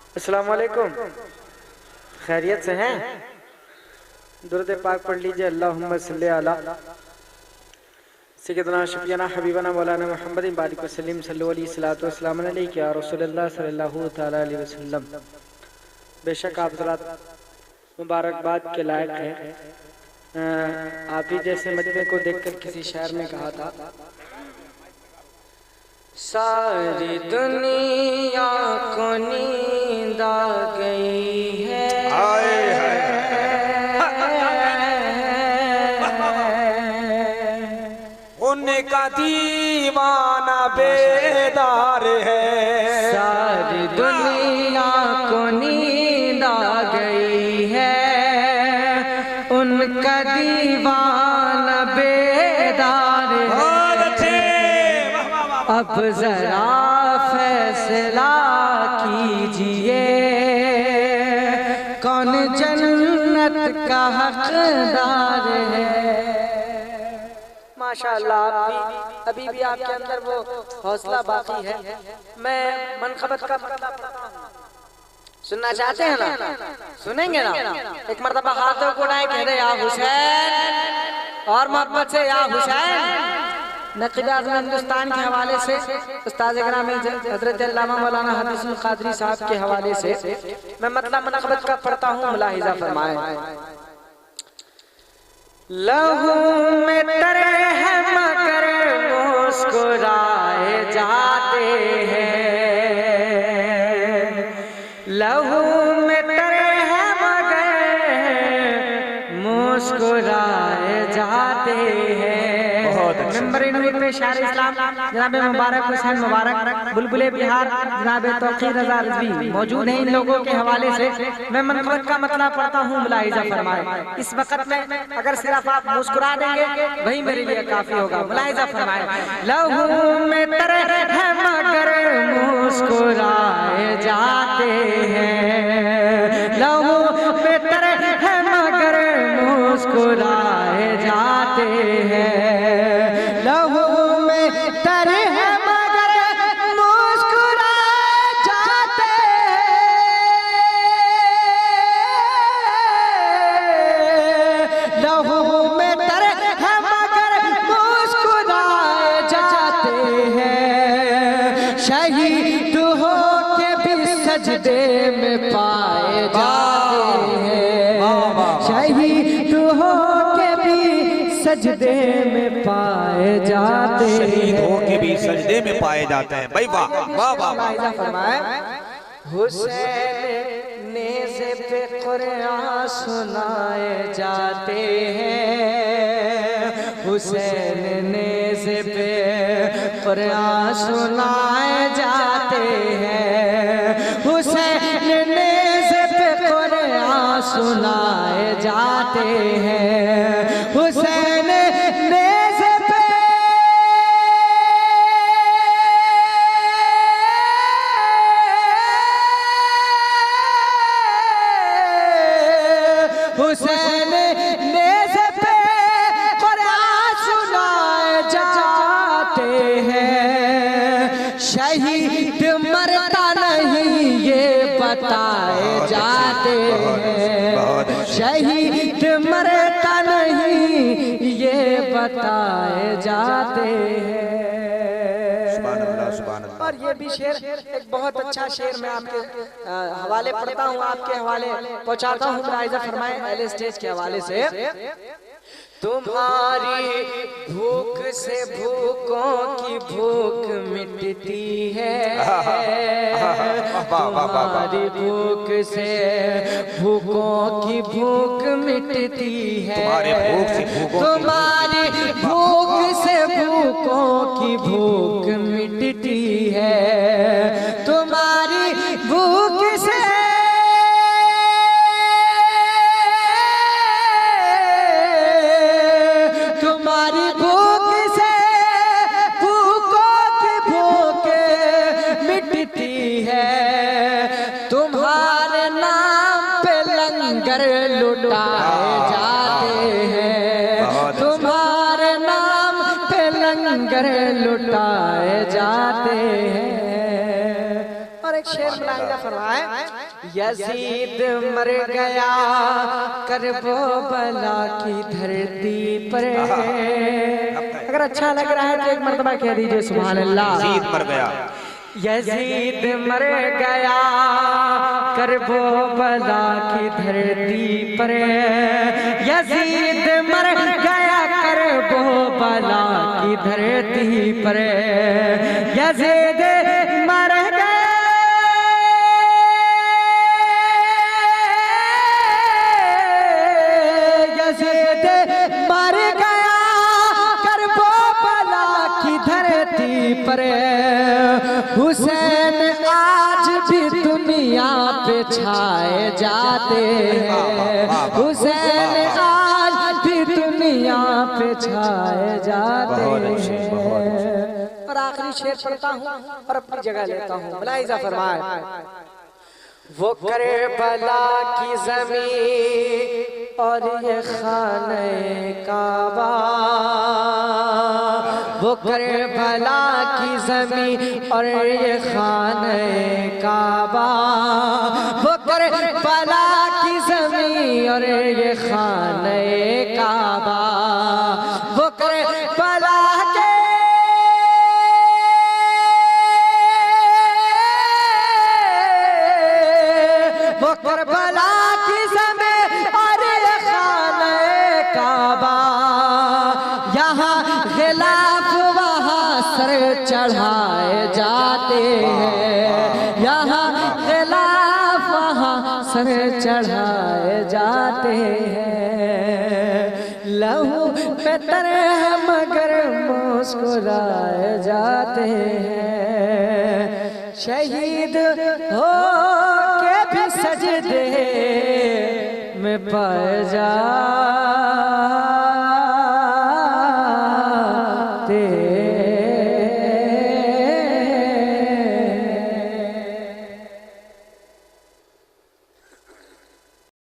अस्सलाम वालेकुम, खैरियत से हैं? दुरूद पाक पढ़ लीजिए। अल्लाहुम्मा सल्ली अला सय्यदना शफीना हबीबना मौलाना मुहम्मद बारिक वसल्लम सल्लल्लाहु अलैहि सल्लल्लाहु वसल्लम अलैहि या रसूलुल्लाह सल्लल्लाहु तआला अलैहि वसल्लम। बेशक आप हज़रात मुबारकबाद के लायक हैं। आप ही जैसे मजमे को देखकर किसी शायर ने कहा था, सारी दुनिया को नींद आ गई है, उनका दीवाना बेदार है। सारी दुनिया को नींद आ गई है, उनका दीवाना बेदार है। अब जरा फैसला कीजिए, कौन जन्नत का हकदार है। माशाअल्लाह, अभी भी आपके अंदर वो हौसला बाकी है। मैं मनखबत का सुनना चाहते हैं ना? सुनेंगे ना? एक मर्तबा हाथों को उठाए कह दे या हुसैन, और मोहब्बत से या हुसैन। नक़ीब आज़म हिंदुस्तान के हवाले से उस्ताद इकराम हज़रत अल्लामा मौलाना हफीज़ुल क़ादरी साहब के हवाले से मैं मतलब मनक़बत का पढ़ता हूँ, मुलाहिज़ा फरमाएं। लहू में तरे हैं मगर मुस्कुराए जाते हैं, लहू में तरे हैं मगर मुस्कुराए जाते हैं। मेंबर नूर में शायर इस्लाम जनाब मुबारक हुसैन मुबारक बुलबुले बिहार जनाब तौक़ीर रज़ा रिज़वी मौजूद हैं। इन लोगों के हवाले से मैं मनक़बत का मतलब पढ़ता हूँ, मुलाहिज़ा फरमाएं। इस वक्त में अगर सिर्फ आप मुस्कुरा देंगे वही मेरे लिए काफी होगा। मुलाहिज़ा फरमाएं। लहू में तरे हैं मगर मुस्कुराए जाते हैं, लहू में तरे हैं मगर मुस्कुराए जाते हैं, लहू में तरे हैं मगर मुस्कुराए जाते हैं, लहू में तरे हैं मगर मुस्कुराए जाते हैं। शहीद हो के भी सजदे में पाए जाते हैं, शहीद हो के भी सजदे में पाए जाते हैं, शहीद हो के भी सजदे में पाए जाते हैं। भाई वाह वाह वाह। फरमाए, हुसैन नेज़े पे कुरान सुनाए जाते हैं, हुसैन नेज़े पे कुरान सुनाए जाते हैं, हुसैन नेज़े पे कुरान सुनाए जाते हैं, हुसैन नेज़े पे हुसैन नेज़े पे कुरान सुनाए जाते हैं। शहीद मरता नहीं ये बताए जाते हैं, शहीद मरता नहीं ये बताए जाते हैं। और ये भी शेर एक बहुत अच्छा शेर मैं आपके हवाले पढ़ता हूँ, आपके हवाले पहुँचाता हूँ। मुलाहिज़ा फरमाएं अहले स्टेज के हवाले से। तुम्हारी भूख से भूखों की भूख मिटती है, तुम्हारी भूख से भूखों की भूख मिटती है, तुम्हारी भूख से भूखों की भूख मिटती है, तुम्हारी भूख से लंगर लुटाए जाते हैं, तुम्हारे नाम पे लंगर लुटाए जाते हैं। और एक शेर मुलाहिज़ा फरमाए, यजीद मर गया करबला की धरती पर। अगर अच्छा लग रहा है तो एक मर्तबा कह दीजिए सुभान अल्लाह। यजीद मर गया, यजीद मर गया करबला की धरती पर। यजीद मर गया करबला की धरती पर। यजीद मर गया, यजीद मर गया करबला की धरती पर। हुसैन आज भी दुनिया पे छाए जाते हैं। हुसैन आज भी दुनिया पे छाए जाते हैं। और आखिरी शेर पढ़ता हूँ और अपनी जगह लेता हूँ। मुलाहिजा फरमाए, वो करबला की ज़मीं और ये खाने काबा। वो करबला की ज़मीं और ये खाने काबा। वो करबला की ज़मीं और ये खाने काबा। वो करबला के वो करबला की ज़मीं और ये खाने काबा। यहाँ गिलाफ वहाँ सर चढ़ाए जाते हैं। यहाँ गिलाफ वहाँ सर चढ़ाए जाते हैं। लहू पे तरे मगर मुस्कुराए जाते हैं। शहीद हो के भी सजदे में पाए जाते